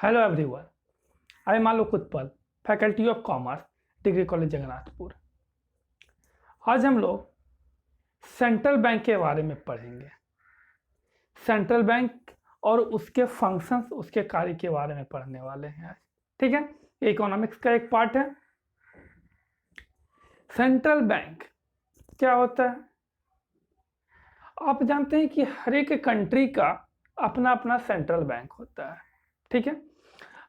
Hello everyone, I am Alok Utpal, faculty of commerce, degree college Jagannathpur. आज हम लोग central bank के बारे में पढ़ेंगे। सेंट्रल बैंक और उसके फंक्शंस, उसके कार्य के बारे में पढ़ने वाले हैं आज। ठीक है, ये इकोनॉमिक्स का एक पार्ट है। सेंट्रल बैंक क्या होता है? आप जानते हैं कि हर एक कंट्री का अपना अपना सेंट्रल बैंक होता है। ठीक है,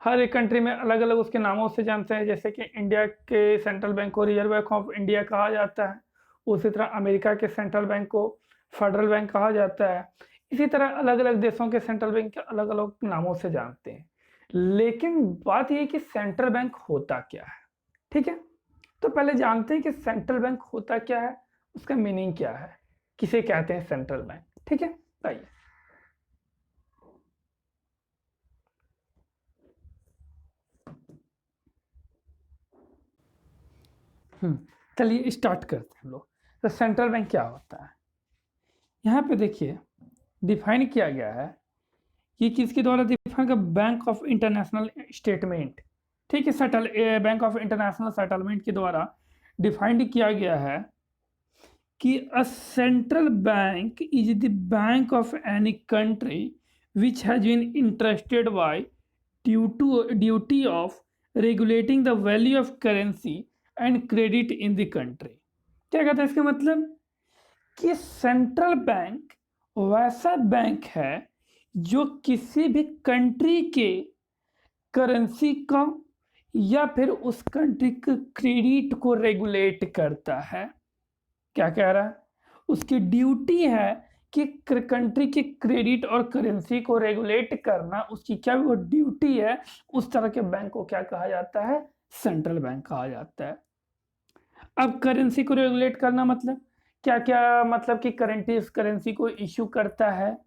हर एक कंट्री में अलग अलग उसके नामों से जानते हैं। जैसे कि इंडिया के सेंट्रल बैंक को रिजर्व बैंक ऑफ इंडिया कहा जाता है, उसी तरह अमेरिका के सेंट्रल बैंक को फेडरल बैंक कहा जाता है। इसी तरह अलग अलग देशों के सेंट्रल बैंक के अलग अलग नामों से जानते हैं। लेकिन बात यह है कि सेंट्रल बैंक होता क्या है। ठीक है, तो पहले जानते हैं कि सेंट्रल बैंक होता क्या है, उसका मीनिंग क्या है, किसे कहते हैं सेंट्रल बैंक। ठीक है, आइए। चलिए स्टार्ट करते हैं हम लोग। तो सेंट्रल बैंक क्या होता है, यहाँ पे देखिए डिफाइन किया गया है कि किसके द्वारा डिफाइन का, बैंक ऑफ इंटरनेशनल स्टेटमेंट। ठीक है, settle bank of international settlement के द्वारा डिफाइंड किया गया है कि a central bank is the bank of any country which has been interested by duty of regulating the value of currency and credit in the country. क्या कहता है इसका मतलब कि सेंट्रल बैंक वैसा बैंक है जो किसी भी कंट्री के करेंसी का या फिर उस कंट्री के क्रेडिट को रेगुलेट करता है। क्या कह रहा है, उसकी ड्यूटी है कि कंट्री के क्रेडिट और करेंसी को रेगुलेट करना, उसकी क्या वो ड्यूटी है। उस तरह के बैंक को क्या कहा जाता है, सेंट्रल बैंक कहा जाता है। अब करेंसी को रेगुलेट करना मतलब क्या क्या, मतलब कि करेंसी को इश्यू करता है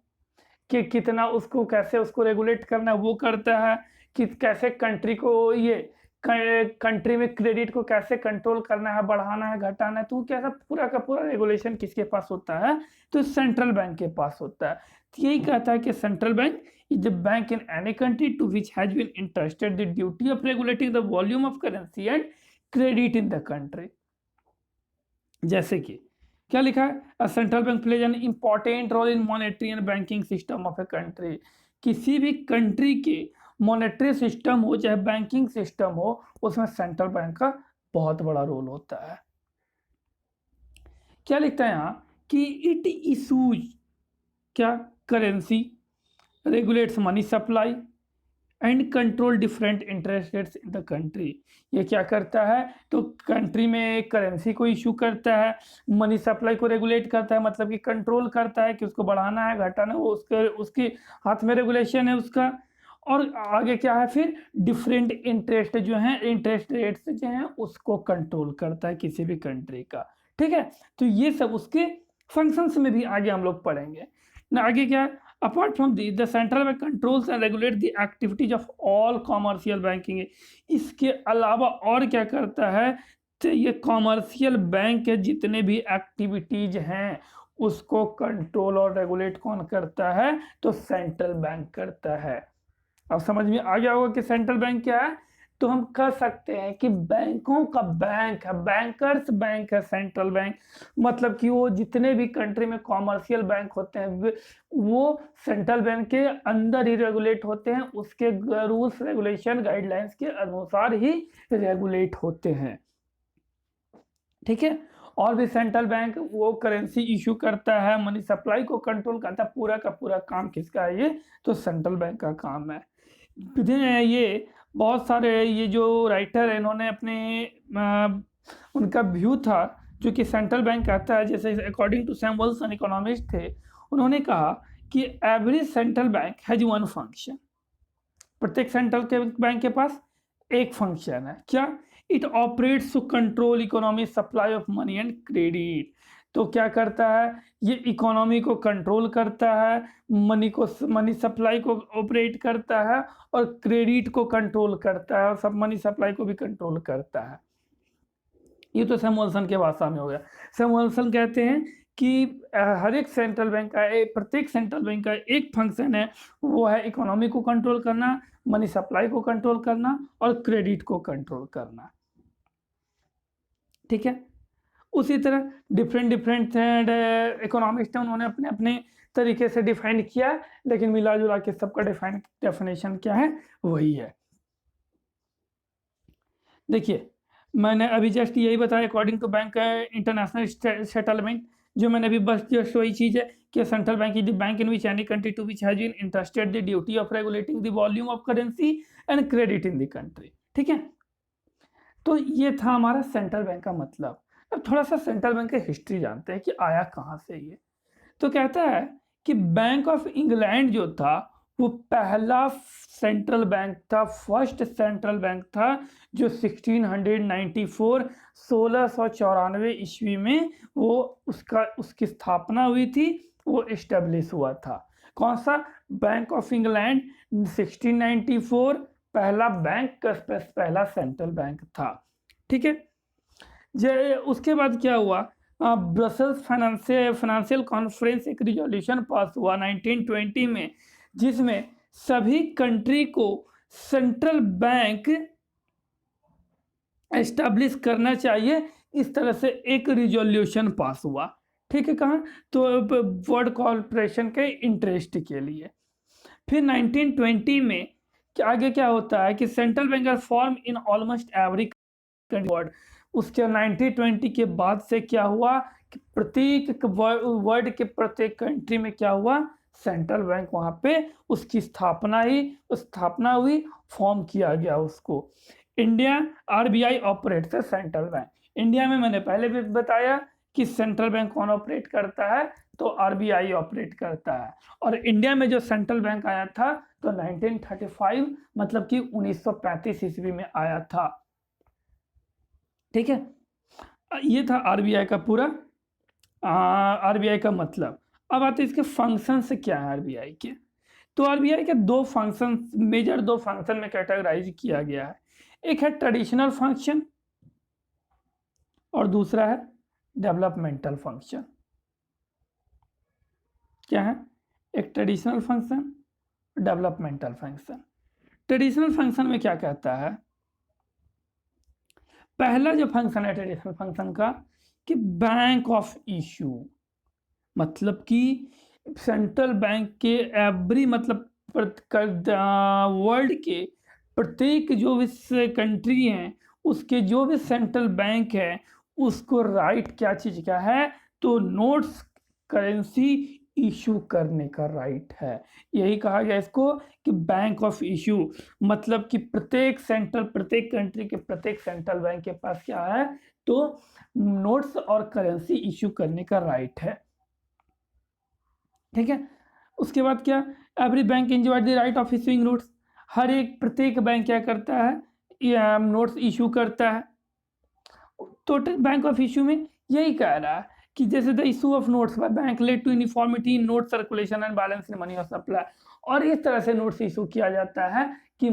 कि कितना उसको, कैसे उसको रेगुलेट करना है वो करता है, कि कैसे कंट्री को, ये कंट्री में क्रेडिट को कैसे कंट्रोल करना है, बढ़ाना है, घटाना है। तो कैसा पूरा का पूरा रेगुलेशन किसके पास होता है, तो सेंट्रल बैंक के पास होता है। तो यही कहता है कि central bank is the bank in any country to which has been interested the duty of regulating the volume of currency and credit in the country. जैसे कि क्या लिखा है, a central bank plays an important role in monetary and banking system of a country. किसी भी country के monetary system हो चाहे बैंकिंग सिस्टम हो, उसमें सेंट्रल बैंक का बहुत बड़ा रोल होता है। क्या लिखता है यहाँ कि इट इशूज क्या, currency, regulates money supply and control different interest rates in the country. ये क्या करता है, तो कंट्री में करेंसी को इशू करता है, मनी सप्लाई को रेगुलेट करता है, मतलब कि कंट्रोल करता है कि उसको बढ़ाना है, घटाना है, वो उसके हाथ में रेगुलेशन है उसका। और आगे क्या है, फिर डिफरेंट इंटरेस्ट जो है, इंटरेस्ट रेट्स जो हैं उसको कंट्रोल करता है किसी भी कंट्री का। ठीक है, तो ये सब उसके फंक्शंस में भी आगे हम लोग पढ़ेंगे ना। आगे क्या है, apart from the central bank controls and regulate the activities of all commercial banking। इसके अलावा और क्या करता है, तो ये कॉमर्शियल बैंक के जितने भी एक्टिविटीज हैं उसको कंट्रोल और रेगुलेट कौन करता है, तो सेंट्रल बैंक करता है। अब समझ में आ गया होगा कि सेंट्रल बैंक क्या है। तो हम कह सकते हैं कि बैंकों का बैंक है, बैंकर्स बैंक है सेंट्रल बैंक। मतलब कि वो जितने भी कंट्री में कॉमर्शियल बैंक होते हैं वो सेंट्रल बैंक के अंदर ही रेगुलेट होते हैं, उसके रूल्स रेगुलेशन गाइडलाइंस के अनुसार ही रेगुलेट होते हैं। ठीक है, और भी सेंट्रल बैंक वो करेंसी इशू करता है, मनी सप्लाई को कंट्रोल करता है। पूरा का पूरा काम किसका है, ये तो सेंट्रल बैंक का काम है। ये बहुत सारे ये जो राइटर है इन्होंने अपने उनका व्यू था जो कि सेंट्रल बैंक कहता है, जैसे अकॉर्डिंग टू सैमुअल्सन इकोनॉमिस्ट थे, उन्होंने कहा कि every central bank has one function. प्रत्येक सेंट्रल के बैंक के पास एक फंक्शन है, क्या, it operates to control economy supply of money and credit. तो क्या करता है, ये इकोनॉमी को कंट्रोल करता है, मनी सप्लाई को ऑपरेट करता है और क्रेडिट को कंट्रोल करता है, और सब मनी सप्लाई को भी कंट्रोल करता है। ये तो सैमुअल्सन के भाषा में हो गया। सैमुअल्सन कहते हैं कि हर एक सेंट्रल बैंक का प्रत्येक सेंट्रल बैंक का एक फंक्शन है, वो है इकोनॉमी को कंट्रोल करना, मनी सप्लाई को कंट्रोल करना और क्रेडिट को कंट्रोल करना। ठीक है, उसी तरह डिफरेंट डिफरेंट इकोनॉमिस्ट हैं, उन्होंने अपने अपने तरीके से डिफाइन किया है, लेकिन मिला जुला के सबका डेफिनेशन क्या है, वही है। देखिए, मैंने अभी जस्ट यही बताया, according to bank international settlement, जो मैंने अभी बस जस्ट वही चीज़ है कि central bank is the bank in which any country to which has been interested the duty of regulating the volume of currency and credit in the country. ठीक है, तो ये था हमारा सेंट्रल बैंक का मतलब। अब थोड़ा सा सेंट्रल बैंक की हिस्ट्री जानते हैं कि आया कहाँ से ये। तो कहता है कि बैंक ऑफ इंग्लैंड जो था वो पहला सेंट्रल बैंक था, फर्स्ट सेंट्रल बैंक था, जो 1694 ईस्वी में वो उसकी स्थापना हुई थी, वो इस्टेब्लिश हुआ था। कौन सा? बैंक ऑफ इंग्लैंड 1694 पहला बैंक, पहला सेंट्रल बैंक था। ठीक है, उसके बाद क्या हुआ, ब्रसल्स फाइनेंशियल कॉन्फ्रेंस एक रिजोल्यूशन पास हुआ 1920 में, जिसमें सभी कंट्री को सेंट्रल बैंक एस्टैब्लिश करना चाहिए, इस तरह से एक रिजोल्यूशन पास हुआ। ठीक है, कहाँ? तो वर्ल्ड कॉर्पोरेशन के इंटरेस्ट के लिए। फिर 1920 में आगे क्या होता है कि central bank are form in almost every world. उसके 1920 के बाद से क्या हुआ कि प्रत्येक वर्ल्ड के प्रत्येक कंट्री में क्या हुआ, सेंट्रल बैंक वहां पे उसकी स्थापना हुई, फॉर्म किया गया उसको। इंडिया आरबीआई ऑपरेट्स है सेंट्रल बैंक। इंडिया में मैंने पहले भी बताया कि सेंट्रल बैंक कौन ऑपरेट करता है, तो आरबीआई ऑपरेट करता है। और इंडिया में जो सेंट्रल बैंक आया था तो 1935 मतलब कि 1935 ईस्वी में आया था। ठीक है, ये था आरबीआई का पूरा आरबीआई का मतलब। अब आते इसके फंक्शन से क्या है आरबीआई के। तो आरबीआई के मेजर दो फंक्शन में कैटेगराइज किया गया है। एक है ट्रेडिशनल फंक्शन और दूसरा है डेवलपमेंटल फंक्शन। क्या है? एक traditional function, developmental function. Traditional function में क्या कहता है, पहला जो फंक्शन है ट्रेडिशनल फंक्शन का कि बैंक ऑफ इशू, मतलब कि सेंट्रल बैंक के मतलब वर्ल्ड के प्रत्येक जो भी कंट्री हैं उसके जो भी सेंट्रल बैंक है उसको राइट क्या चीज का है, तो नोट्स करेंसी इशू करने का राइट है। यही कहा गया इसको कि बैंक ऑफ इशू, मतलब कि प्रत्येक कंट्री के प्रत्येक सेंट्रल बैंक के पास क्या है, तो नोट्स और करेंसी इशू करने का राइट है। ठीक है, उसके बाद क्या, every bank enjoy the right of issuing notes. प्रत्येक बैंक क्या करता है, नोट्स इशू करता है। तो बैंक ऑफ इशू में यही कह रहा है कि जैसे the issue of notes by bank led to uniformity in note circulation and balance in money और सप्लाई। और इस तरह से नोट्स इशू किया जाता है कि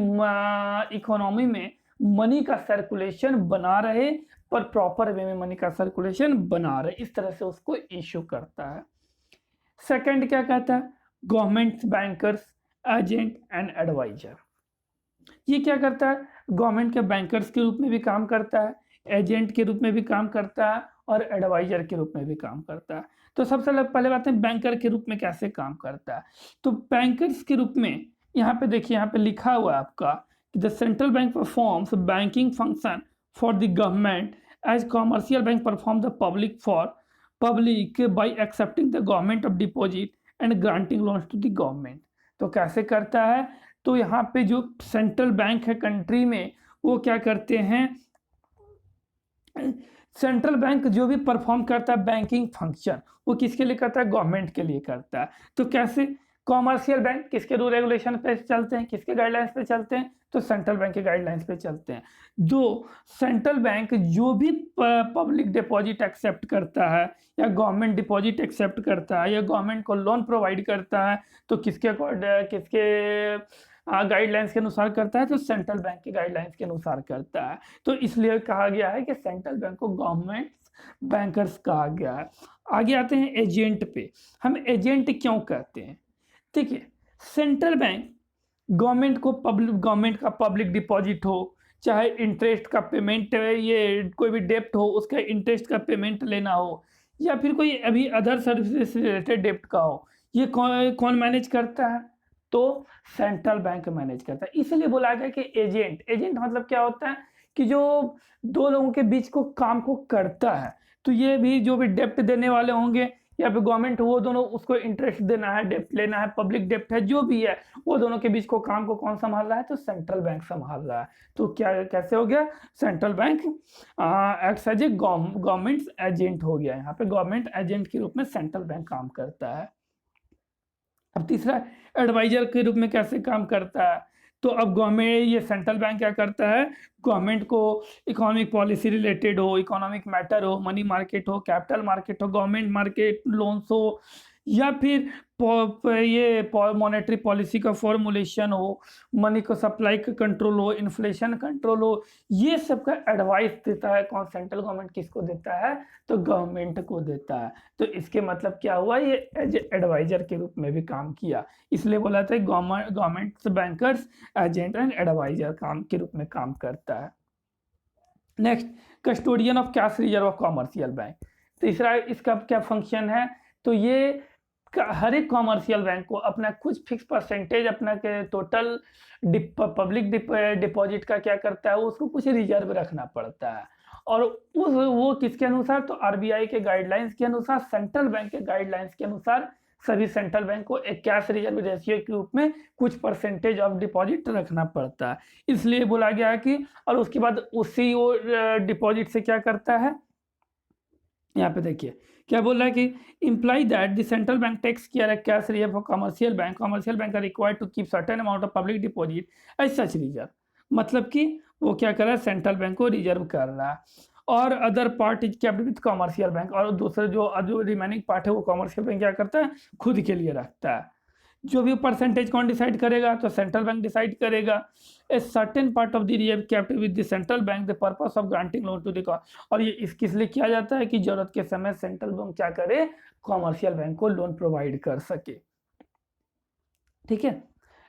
इकोनॉमी में मनी का सर्कुलेशन बना रहे, पर प्रॉपर वे में मनी का सर्कुलेशन बना रहे, इस तरह से उसको इशू करता है। सेकंड क्या कहता है, government bankers agent and adviser. ये क्या करता है, गवर्नमेंट के बैंकर्स के रूप में भी काम करता है, एजेंट के रूप में भी काम करता है और एडवाइजर के रूप में भी काम करता है। तो सबसे पहले बात है बैंकर के रूप में कैसे काम करता है। तो बैंकर्स के रूप में यहाँ पे देखिए, यहाँ पे लिखा हुआ है आपका कि the central bank performs banking function for the government as commercial bank perform the public by accepting the government of deposit and granting loans to the government. तो कैसे करता है, तो यहाँ पे जो सेंट्रल बैंक है कंट्री में, वो क्या करते हैं, सेंट्रल बैंक जो भी परफॉर्म करता है बैंकिंग फंक्शन, वो किसके लिए करता है, गवर्नमेंट के लिए करता है। तो कैसे, कॉमर्शियल बैंक किसके रूल रेगुलेशन पे चलते हैं, किसके गाइडलाइंस पे चलते हैं, तो सेंट्रल बैंक के गाइडलाइंस पे चलते हैं। दो, सेंट्रल बैंक जो भी पब्लिक डिपॉजिट एक्सेप्ट करता है या गवर्नमेंट डिपॉजिट एक्सेप्ट करता है या गवर्नमेंट को लोन प्रोवाइड करता है, तो किसके गाइडलाइंस के अनुसार करता है, तो सेंट्रल बैंक के गाइडलाइंस के अनुसार करता है। तो इसलिए कहा गया है कि सेंट्रल बैंक को गवर्नमेंट बैंकर्स कहा गया है। आगे आते हैं एजेंट पे। हम एजेंट क्यों कहते हैं? देखिए, सेंट्रल बैंक गवर्नमेंट का पब्लिक डिपॉजिट हो, चाहे इंटरेस्ट का पेमेंट, ये कोई भी डेब्ट हो उसका इंटरेस्ट का पेमेंट लेना हो, या फिर कोई अभी अदर सर्विसेज से रिलेटेड डेब्ट का हो, ये कौन कौन मैनेज करता है? तो सेंट्रल बैंक मैनेज करता है। इसलिए बोला गया कि एजेंट मतलब क्या होता है कि जो दो लोगों के बीच को काम को करता है। तो ये भी जो भी डेब्ट देने वाले होंगे या फिर गवर्नमेंट, वो दोनों उसको इंटरेस्ट देना है, डेब्ट लेना है, पब्लिक डेब्ट है, जो भी है, वो दोनों के बीच को काम को कौन संभाल रहा है? तो सेंट्रल बैंक संभाल रहा है। तो क्या कैसे हो गया? Central bank acts as a government agent हो गया। यहाँ पे गवर्नमेंट एजेंट के रूप में सेंट्रल बैंक काम करता है। अब तीसरा, एडवाइजर के रूप में कैसे काम करता है? तो अब गवर्नमेंट, ये सेंट्रल बैंक क्या करता है, गवर्नमेंट को इकोनॉमिक पॉलिसी रिलेटेड हो, इकोनॉमिक मैटर हो, मनी मार्केट हो, कैपिटल मार्केट हो, गवर्नमेंट मार्केट लोन्स हो, या फिर ये मॉनेटरी पॉलिसी का फॉर्मुलेशन हो, मनी को सप्लाई का कंट्रोल हो, इन्फ्लेशन कंट्रोल हो, ये सब का एडवाइस देता है कौन? सेंट्रल गवर्नमेंट किसको देता है? तो गवर्नमेंट को देता है। तो इसके मतलब क्या हुआ? ये एज एडवाइजर के रूप में भी काम किया। इसलिए बोला था government bankers agent and adviser काम के रूप में काम करता है। Next, custodian of cash reserve of commercial bank. तीसरा इसका क्या फंक्शन है? तो ये हर एक कॉमर्शियल बैंक को अपना कुछ फिक्स परसेंटेज अपना के टोटल पब्लिक डिपॉजिट का क्या करता है, उसको कुछ रिजर्व रखना पड़ता है। और उस वो किसके अनुसार? तो आरबीआई के गाइडलाइंस के अनुसार, सेंट्रल बैंक के गाइडलाइंस के अनुसार सभी सेंट्रल बैंक को एक कैश रिजर्व रेशियो के रूप में कुछ परसेंटेज ऑफ डिपॉजिट रखना पड़ता है। इसलिए बोला गया है कि, और उसके बाद उसी वो डिपॉजिट से क्या करता है, यहाँ पे देखिए क्या बोल रहा है कि imply that the central bank takes care of cash reserve for commercial bank are required to keep certain amount of public deposit as such reserve. मतलब कि वो क्या कर रहा है? सेंट्रल बैंक को रिजर्व कर रहा है, और other part is kept with commercial bank, और दूसरे जो रिमेनिंग पार्ट है वो कमर्शियल बैंक क्या करता है? खुद के लिए रखता है। जो भी परसेंटेज कौन डिसाइड करेगा? तो सेंट्रल बैंक डिसाइड करेगा। A certain part of the reserve kept with the central bank the purpose of granting loan to the, और ये किस लिए किया जाता है? कि जरूरत के समय सेंट्रल बैंक क्या करे? कॉमर्शियल बैंक को लोन प्रोवाइड कर सके। ठीक है।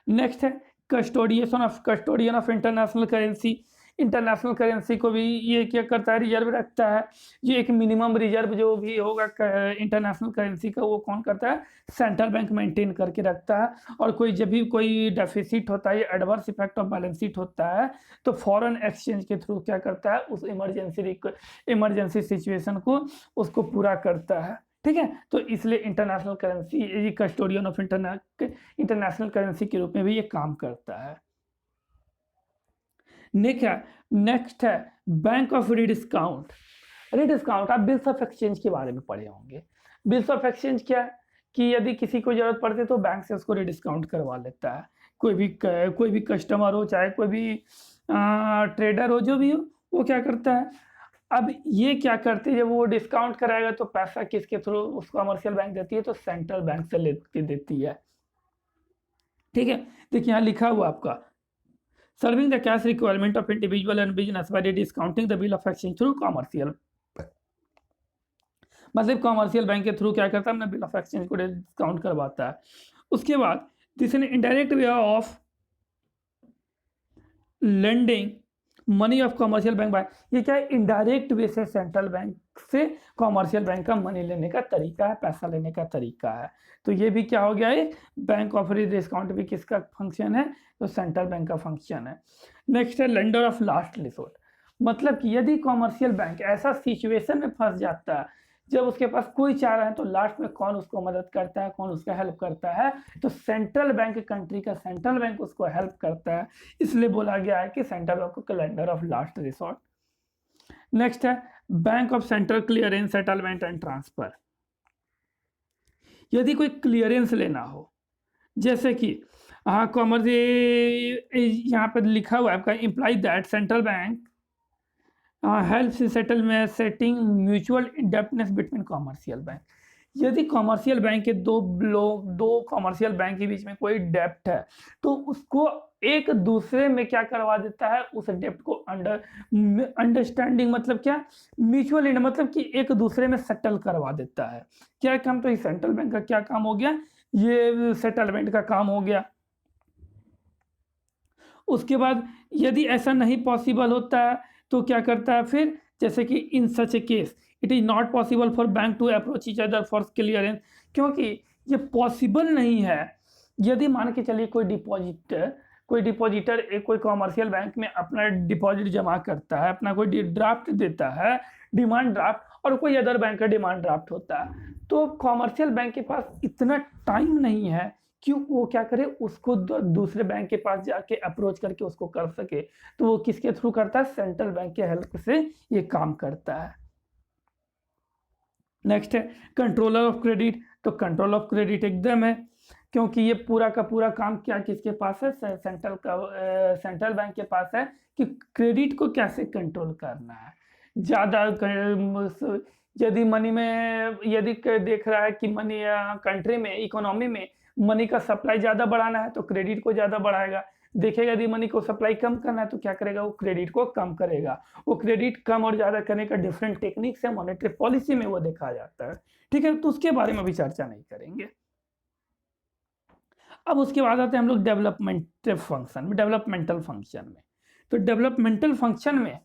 नेक्स्ट है custodian of international currency. International currency को भी ये क्या करता है? रिजर्व रखता है। ये एक मिनिमम रिजर्व जो भी होगा इंटरनेशनल करेंसी का, वो कौन करता है? सेंट्रल बैंक मेंटेन करके रखता है। और कोई जब भी कोई डेफिसिट होता है, adverse effect of balance sheet होता है, तो फॉरेन एक्सचेंज के थ्रू क्या करता है? उस इमरजेंसी सिचुएशन को उसको पूरा करता है। ठीक है। तो इसलिए international currency, custodian of international currency के रूप में भी ये काम करता है। नेक्स्ट है बैंक ऑफ रिडिस्काउंट। रिडिस्काउंट, आप बिल्स ऑफ एक्सचेंज के बारे में पढ़े होंगे। बिल्स ऑफ एक्सचेंज क्या है? कि यदि किसी को जरूरत पड़ती है तो बैंक से उसको रिडिस्काउंट करवा लेता है। कोई भी कस्टमर हो, चाहे कोई भी ट्रेडर हो, जो भी हो, वो क्या करता है? अब ये क्या करती है? जब वो डिस्काउंट कराएगा तो पैसा किसके थ्रू उसको कमर्शियल बैंक देती है? तो सेंट्रल बैंक से लेके देती है। ठीक है। देखिए यहाँ लिखा हुआ आपका, serving the cash requirement of individual and business by discounting the bill of exchange through commercial. मतलब कॉमर्शियल बैंक के थ्रू क्या करता है? अपना बिल ऑफ एक्सचेंज को डिस्काउंट करवाता है। उसके बाद this is indirect way of lending money of commercial bank by, ये क्या है? इनडायरेक्ट वे से सेंट्रल बैंक से कॉमर्शियल बैंक का मनी लेने का तरीका है, पैसा लेने का तरीका है। तो ये भी क्या हो गया है? बैंक ऑफ डिस्काउंट भी किसका फंक्शन है? तो सेंट्रल बैंक का फंक्शन है। नेक्स्ट है लेंडर ऑफ लास्ट रिसोर्ट। मतलब कि यदि कॉमर्शियल बैंक ऐसा सिचुएशन में फंस जाता है जब उसके पास कोई चारा है, तो लास्ट में कौन उसको मदद करता है, कौन उसका हेल्प करता है? तो सेंट्रल बैंक, कंट्री का सेंट्रल बैंक उसको हेल्प करता है। इसलिए बोला गया है कि सेंट्रल बैंक को calendar of last resort. Next है bank of central clearance settlement and transfer. यदि कोई क्लियरेंस लेना हो, जैसे कि कॉमर्स, यहाँ पर लिखा हुआ है आपका, imply that central bank helps in settlement setting mutual indebtedness between commercial bank. यदि कॉमर्शियल बैंक के दो कॉमर्शियल बैंक के बीच में कोई डेब्ट है, तो उसको एक दूसरे में क्या करवा देता है, उस डेब्ट को अंडरस्टैंडिंग मतलब क्या, म्यूचुअल मतलब कि एक दूसरे में सेटल करवा देता है। क्या काम, तो ये सेंट्रल बैंक का क्या काम हो गया, ये सेटलमेंट का काम हो गया। उसके बाद यदि ऐसा नहीं पॉसिबल होता है तो क्या करता है फिर, जैसे कि in such a case it is not possible for bank to approach each other for clearance, क्योंकि ये पॉसिबल नहीं है। यदि मान के चलिए कोई डिपॉजिटर एक कोई कॉमर्शियल बैंक में अपना डिपॉजिट जमा करता है, अपना कोई ड्राफ्ट देता है, डिमांड ड्राफ्ट, और कोई अदर बैंक का डिमांड ड्राफ्ट होता है, तो कॉमर्शियल बैंक के पास इतना टाइम नहीं है कि वो क्या करे, उसको दूसरे बैंक के पास जाके अप्रोच करके उसको कर सके। तो वो किसके थ्रू करता है, सेंट्रल बैंक के हेल्प से ये काम करता है। नेक्स्ट है कंट्रोलर ऑफ क्रेडिट। तो कंट्रोल ऑफ क्रेडिट एकदम है, क्योंकि ये पूरा का पूरा काम क्या किसके पास है, सेंट्रल बैंक के पास है, कि क्रेडिट को कैसे कंट्रोल करना है। ज़्यादा यदि मनी में यदि देख रहा है कि मनी कंट्री में इकोनॉमी में मनी का सप्लाई ज़्यादा बढ़ाना है तो क्रेडिट को ज़्यादा बढ़ाएगा। देखेगा यदि मनी को सप्लाई कम करना है तो क्या करेगा, वो क्रेडिट को कम करेगा। वो क्रेडिट कम और ज़्यादा करने का डिफरेंट टेक्निक्स है, मॉनेटरी पॉलिसी में वो देखा जाता है। ठीक है, तो उसके बारे में भी चर्चा नहीं करेंगे। अब उसके बाद आते हैं हम लोग डेवलपमेंटल फंक्शन में। तो डेवलपमेंटल फंक्शन में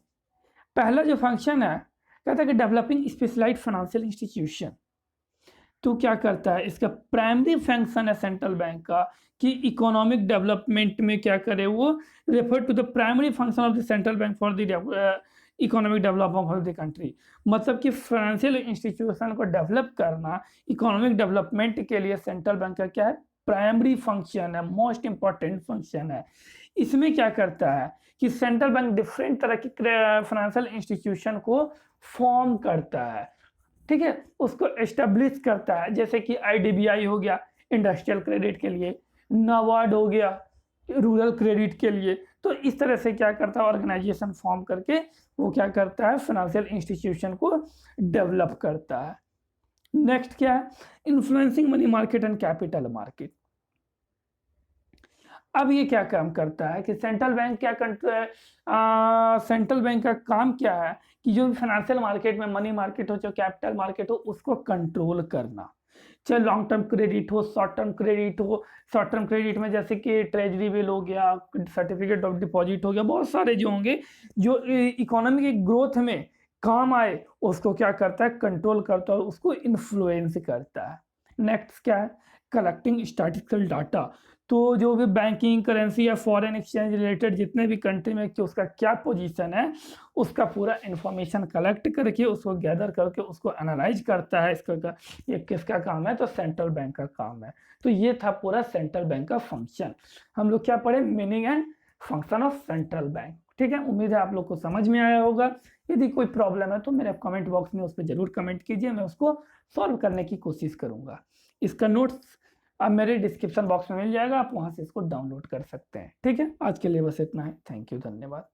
पहला जो फंक्शन है, कहता है कि डेवलपिंग स्पेशलाइज्ड फाइनेंशियल इंस्टीट्यूशन। तो क्या करता है, इसका प्राइमरी फंक्शन है सेंट्रल बैंक का कि इकोनॉमिक डेवलपमेंट में क्या करे, वो refer to the primary function of the central bank for the economic development of the country. मतलब कि फाइनेंशियल इंस्टीट्यूशन को डेवलप करना इकोनॉमिक डेवलपमेंट के लिए सेंट्रल बैंक का क्या है, प्राइमरी फंक्शन है, मोस्ट इंपॉर्टेंट फंक्शन है। इसमें क्या करता है कि सेंट्रल बैंक डिफरेंट तरह की फाइनेंशियल इंस्टीट्यूशन को फॉर्म करता है, ठीक है, उसको एस्टेब्लिश करता है। जैसे कि आईडीबीआई हो गया इंडस्ट्रियल क्रेडिट के लिए, नाबार्ड हो गया रूरल क्रेडिट के लिए। तो इस तरह से क्या करता है, ऑर्गेनाइजेशन फॉर्म करके वो क्या करता है, फाइनेंशियल इंस्टीट्यूशन को डेवलप करता है। नेक्स्ट क्या है, influencing money market and capital market. अब ये क्या काम करता है कि सेंट्रल बैंक क्या करता है, सेंट्रल बैंक का काम क्या है कि जो फाइनेंशियल मार्केट में मनी मार्केट हो, जो कैपिटल मार्केट हो, उसको कंट्रोल करना। चाहे लॉन्ग टर्म क्रेडिट हो, शॉर्ट टर्म क्रेडिट हो। शॉर्ट टर्म क्रेडिट में जैसे कि ट्रेजरी बिल हो गया, सर्टिफिकेट ऑफ डिपॉजिट हो गया, बहुत सारे जो होंगे जो इकोनॉमी की ग्रोथ में काम आए, उसको क्या करता है, कंट्रोल करता है और उसको इन्फ्लुएंस करता है। नेक्स्ट क्या है, कलेक्टिंग स्टैटिस्टिकल डाटा। तो जो भी बैंकिंग, करेंसी या फॉरेन एक्सचेंज रिलेटेड जितने भी कंट्री में कि उसका क्या पोजीशन है, उसका पूरा इंफॉर्मेशन कलेक्ट करके उसको गैदर करके उसको एनालाइज करता है। इसका ये किसका काम है, तो सेंट्रल बैंक का काम है। तो ये था पूरा सेंट्रल बैंक का फंक्शन। हम लोग क्या पढ़े, meaning and function of central bank. ठीक है, उम्मीद है आप लोग को समझ में आया होगा। यदि कोई प्रॉब्लम है तो मेरे कमेंट बॉक्स में उस पर जरूर कमेंट कीजिए, मैं उसको सॉल्व करने की कोशिश करूंगा। इसका नोट्स अब मेरे डिस्क्रिप्शन बॉक्स में मिल जाएगा, आप वहां से इसको डाउनलोड कर सकते हैं। ठीक है, आज के लिए बस इतना है। थैंक यू, धन्यवाद।